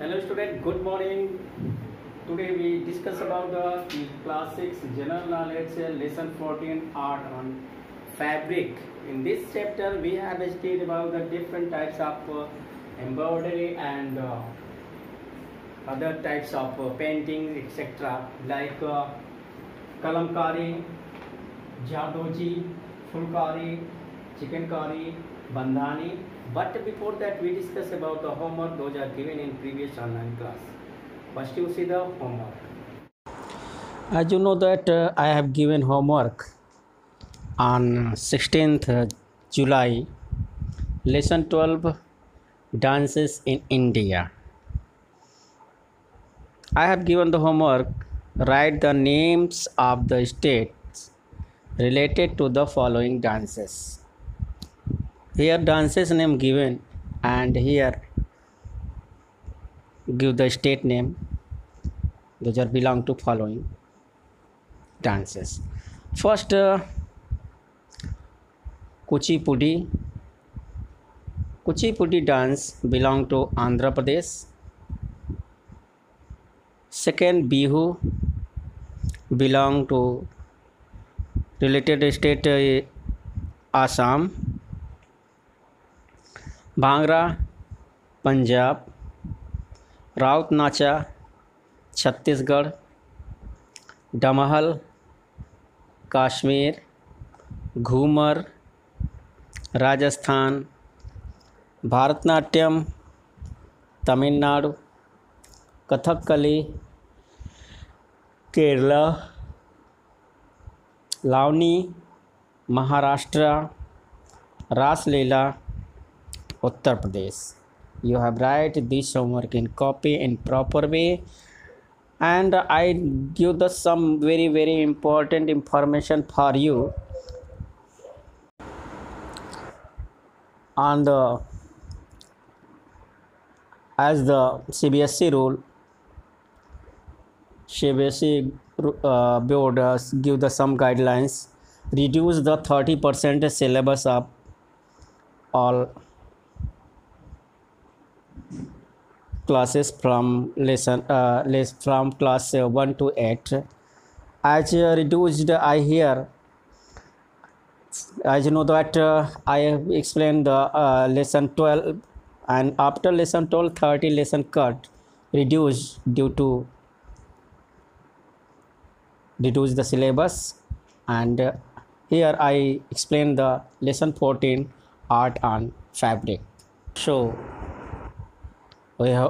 Hello student, good morning. Today we discuss about the class 6 general knowledge lesson 14 art on fabric. In this chapter we have studied about the different types of embroidery and other types of painting etc. like kalamkari, jardoji, fulkari, chikankari, bandhani. But before that we discuss about the homework. Those are given in previous online class. First you see the homework. As you know that I have given homework on 16th July, lesson 12, dances in India. I have given the homework, write the names of the states related to the following dances. Here dances name given and here give the state name. Those are belong to following dances. First Kuchipudi. Kuchipudi dance belong to Andhra Pradesh. Second Bihu belong to related state Assam. Bhangra Punjab, Raut Nacha Chhattisgarh, डमहल Kashmir, Ghoomar Rajasthan, Bharatanatyam Tamil Nadu, Kathakali Kerala, Lavani Maharashtra, Raslila Uttar Pradesh. You have write this homework in copy in proper way, and I give the some very important information for you on the as the CBSE rule. CBSE board give the some guidelines, reduce the 30% syllabus of all classes from from class 1 to 8. As reduced, I hear, as you know that I have explained the lesson 12, and after lesson 12 30 lesson cut reduced due to reduce the syllabus, and here I explain the lesson 14 art on fabric. So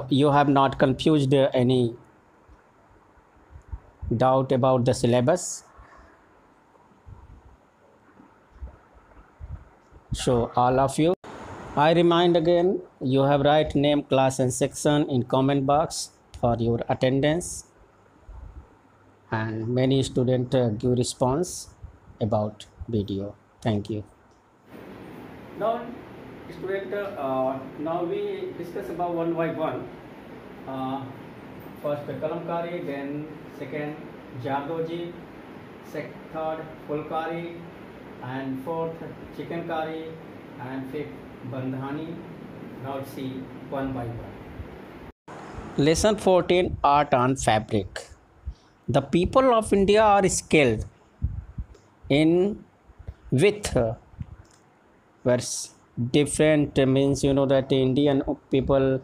you have not confused any doubt about the syllabus. So all of you, I remind again, you have write name, class and section in comment box for your attendance, and many students give response about video. Thank you. Now student, now we discuss about one by one. First kalamkari, then second jardoji, third fulkari, and fourth chikankari, and fifth bandhani. Now see one by one. Lesson 14 art on fabric. The people of India are skilled in with verse different means, you know that Indian people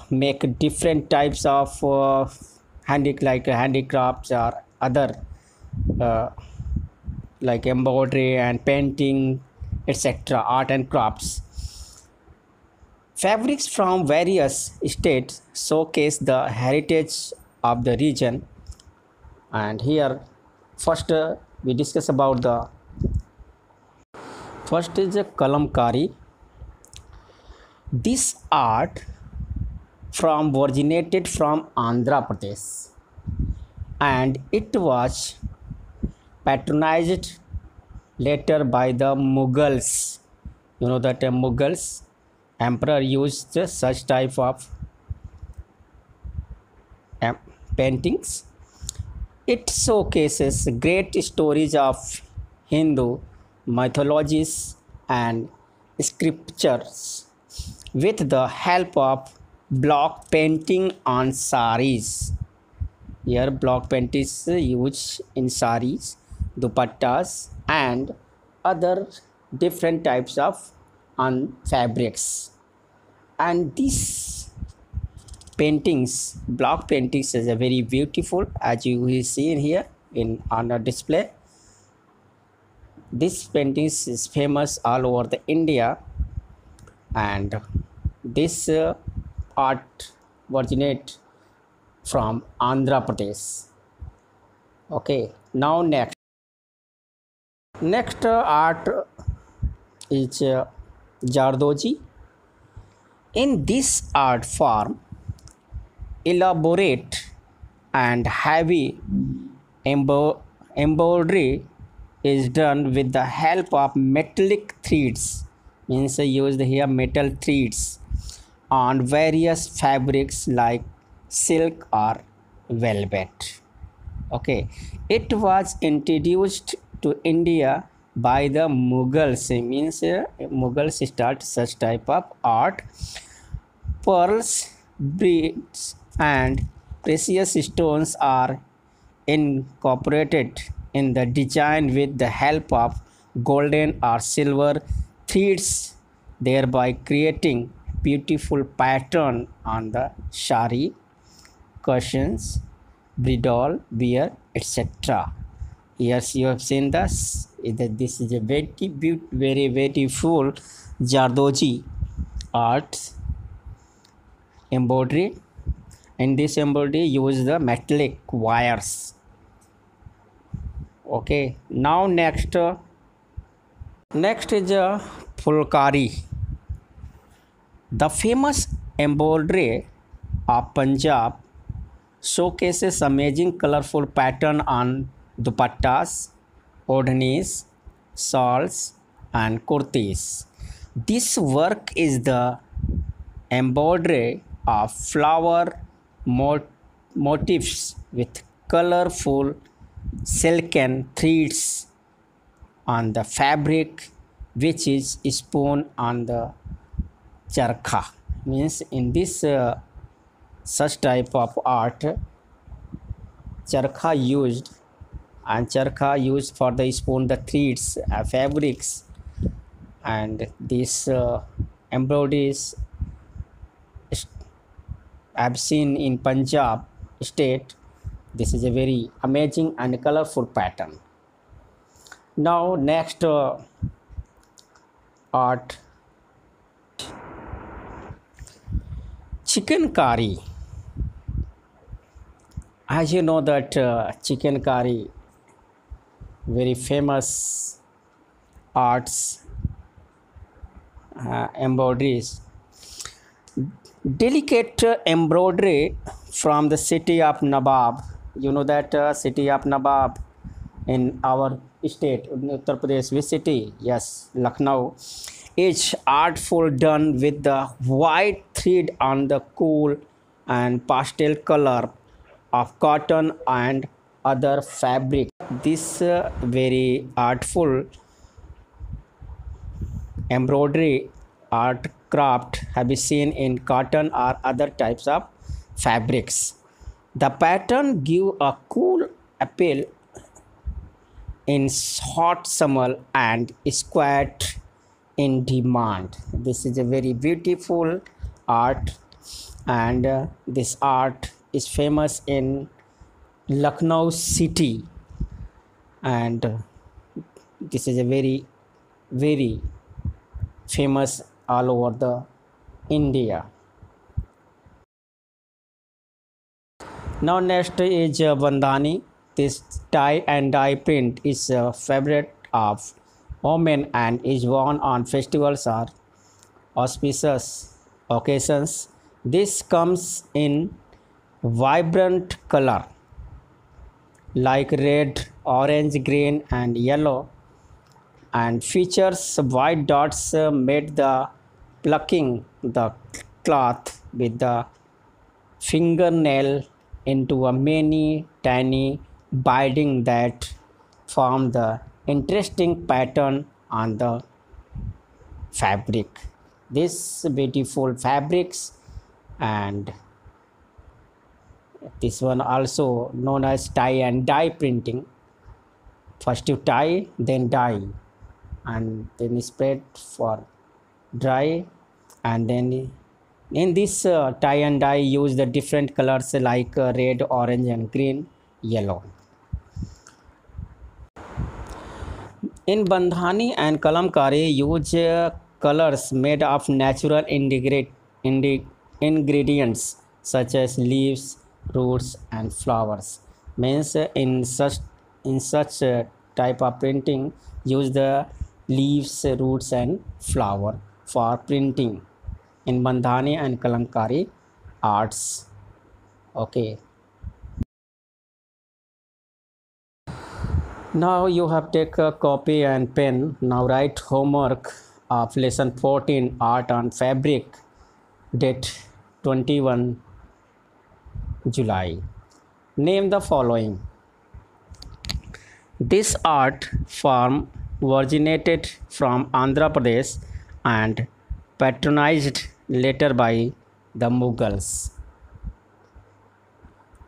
make different types of handicrafts or other like embroidery and painting etc. art and crafts. Fabrics from various states showcase the heritage of the region, and here first we discuss about the first is a kalamkari. This art originated from Andhra Pradesh, and it was patronized later by the Mughals. You know that Mughals emperor used such type of paintings. It showcases great stories of Hindu mythologies and scriptures with the help of block painting on saris. Here block paint is used in saris, dupattas and other different types of on fabrics. And these paintings, block paintings is a very beautiful, as you will see in here in on a display. This paintings is famous all over the India, and this art originate from Andhra Pradesh. Okay, now next art is Jardoji. In this art form, elaborate and heavy embroidery is done with the help of metallic threads, means used here metal threads on various fabrics like silk or velvet. Okay, it was introduced to India by the Mughals, means Mughals start such type of art. Pearls, beads and precious stones are incorporated in the design with the help of golden or silver threads, thereby creating beautiful pattern on the sari, cushions, bridal, wear, etc. Yes, you have seen this. This is a very beautiful Jardoji art embroidery. In this embroidery, use the metallic wires. Okay, now next is a Fulkari. The famous embroidery of Punjab showcases amazing colorful pattern on dupattas, odhnis, shawls and kurtis. This work is the embroidery of flower motifs with colorful silken threads on the fabric, which is spun on the charkha. Means in this such type of art, charkha used, and charkha used for the spoon the threads fabrics, and this embroideries I've seen in Punjab state. This is a very amazing and colorful pattern. Now next art, chicken curry. As you know that chicken curry, very famous arts, embroideries. Delicate embroidery from the city of Nawab. You know that city of Nawab in our state, Uttar Pradesh, which city? Yes, Lucknow. Is artful, done with the white thread on the cool and pastel color of cotton and other fabric. This very artful embroidery art craft have been seen in cotton or other types of fabrics. The pattern give a cool appeal in hot summer and is quite in demand. This is a very beautiful art, and this art is famous in Lucknow city, and this is a very famous all over the India. Now next is Bandhani. This tie and dye print is a favorite of women and is worn on festivals or auspicious occasions. This comes in vibrant color like red, orange, green and yellow, and features white dots made the plucking the cloth with the fingernail into a many tiny binding that form the interesting pattern on the fabric. These beautiful fabrics and this one also known as tie and dye printing. First you tie, then dye, and then spread for dry, and then in this tie and dye use the different colors like red, orange and green, yellow. In Bandhani and Kalamkari use colors made of natural ingredients such as leaves, roots and flowers. Means in such type of printing use the leaves, roots and flower for printing in Bandhani and Kalamkari arts. Okay. Now you have take a copy and pen. Now write homework of lesson 14 art on fabric, date 21 July. Name the following. This art form originated from Andhra Pradesh and patronized later by the Mughals.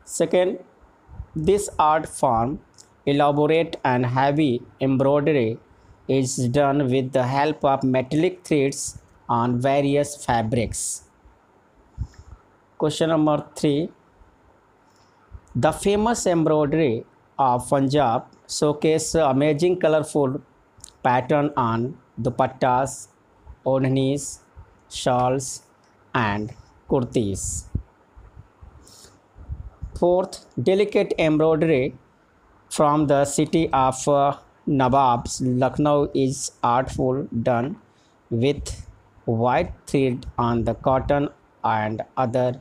Second, this art form, elaborate and heavy embroidery, is done with the help of metallic threads on various fabrics. Question number 3. The famous embroidery of Punjab showcase amazing colorful pattern on dupattas, odhnis, shawls and kurtis. Fourth, delicate embroidery from the city of Nawabs, Lucknow is artful, done with white thread on the cotton and other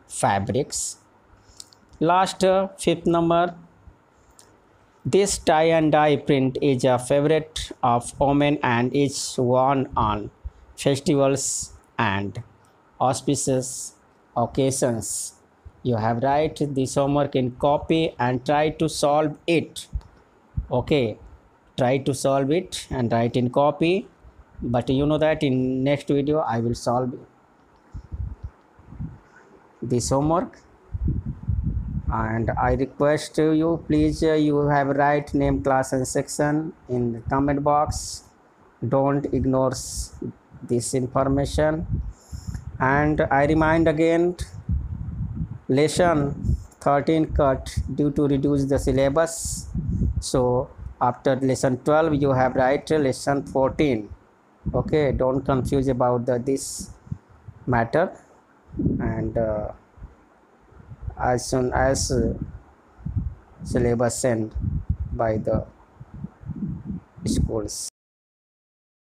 fabrics. Last, fifth number. This tie and dye print is a favorite of women and is worn on festivals and auspicious occasions. You have write this homework in copy and try to solve it. Okay, try to solve it and write in copy, but you know that in next video I will solve this homework, and I request you please you have write name, class and section in the comment box. Don't ignore this information. And I remind again, lesson 13 cut due to reduce the syllabus, so after lesson 12 you have write lesson 14. Okay, don't confuse about this matter, and as soon as syllabus sent by the schools.